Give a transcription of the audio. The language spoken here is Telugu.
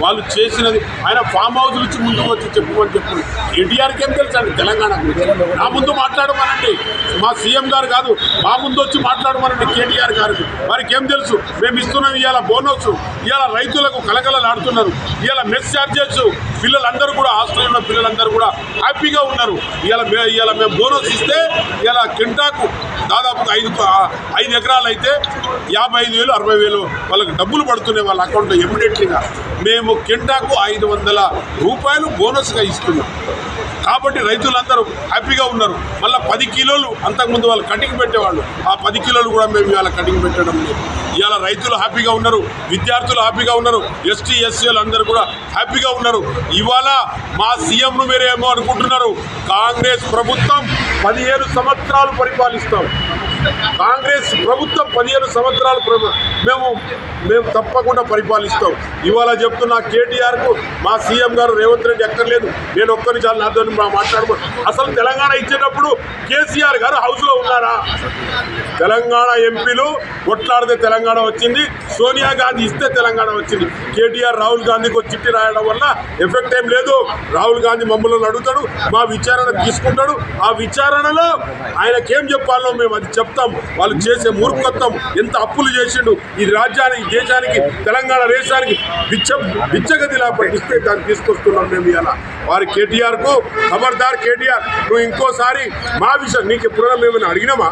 వాళ్ళు చేసినది ఆయన ఫామ్ హౌస్ నుంచి ముందుకు వచ్చి చెప్పుకొని చెప్పు. కేటీఆర్కి ఏం తెలుసు అండి తెలంగాణ గురించి? నా ముందు మాట్లాడమనండి, మా సీఎం గారు కాదు, మా ముందు వచ్చి మాట్లాడమనండి కేటీఆర్ గారికి. వారికి ఏం తెలుసు? మేము ఇస్తున్నాం ఇవాళ బోనస్, ఇవాళ రైతులకు కలకలలాడుతున్నారు, ఇవాళ మెస్ ఛార్జెస్, పిల్లలందరూ కూడా హాస్టల్లో ఉన్న పిల్లలందరూ కూడా హ్యాపీగా ఉన్నారు. ఇవాళ మేము బోనస్ ఇస్తే ఇవాళ కింటాకు దాదాపుగా 5 ఎకరాలు అయితే 55,000 60,000 వాళ్ళకి డబ్బులు పడుతున్నాయి వాళ్ళ అకౌంట్లో ఇమ్మీడియట్లీగా. మేము కింటాకు 500 రూపాయలు బోనస్గా ఇస్తున్నాం. కాబట్టి రైతులందరూ హ్యాపీగా ఉన్నారు. మళ్ళీ 10 కిలోలు అంతకుముందు వాళ్ళు కటింగ్ పెట్టేవాళ్ళు, ఆ 10 కిలోలు కూడా మేము ఇవాళ కటింగ్ పెట్టడం లేదు. ఇవాళ రైతులు హ్యాపీగా ఉన్నారు, విద్యార్థులు హ్యాపీగా ఉన్నారు, ఎస్టీ ఎస్సీలు అందరూ కూడా హ్యాపీగా ఉన్నారు. ఇవాళ మా సీఎంను మీరేమో అనుకుంటున్నారు, కాంగ్రెస్ ప్రభుత్వం 15 సంవత్సరాలు పరిపాలిస్తాం. కాంగ్రెస్ ప్రభుత్వం 15 సంవత్సరాలు మేము తప్పకుండా పరిపాలిస్తాం. ఇవాళ చెప్తున్నా కేటీఆర్కు మా సీఎం గారు రేవంత్ రెడ్డి ఎక్కర్లేదు, నేను ఒక్కరి చాలా నాతో మాట్లాడము. అసలు తెలంగాణ ఇచ్చేటప్పుడు కేసీఆర్ గారు హౌస్లో ఉన్నారా? తెలంగాణ ఎంపీలు కొట్లాడితే తెలంగాణ వచ్చింది, సోనియా గాంధీ ఇస్తే తెలంగాణ వచ్చింది. కేటీఆర్ రాహుల్ గాంధీకి ఒక చిట్టి రాయడం వల్ల ఎఫెక్ట్ ఏం లేదు. రాహుల్ గాంధీ మమ్మల్ని అడుగుతాడు, మా విచారణ తీసుకుంటాడు. ఆ విచారణలో ఆయనకేం చెప్పాలో మేము అది చెప్తాం. వాళ్ళు చేసే మూర్ఖత్వం, ఎంత అప్పులు చేసిండు ఈ రాజ్యానికి, దేశానికి, తెలంగాణ దేశానికి బిచ్చగతిలా పట్టిస్తే దాన్ని తీసుకొస్తున్నాం మేము ఇలా. వారి కేటీఆర్కు ఖబర్దార్ కేటీఆర్, నువ్వు ఇంకోసారి మా విషయం నీకు ఎప్పుడైనా మేము అడిగినామా?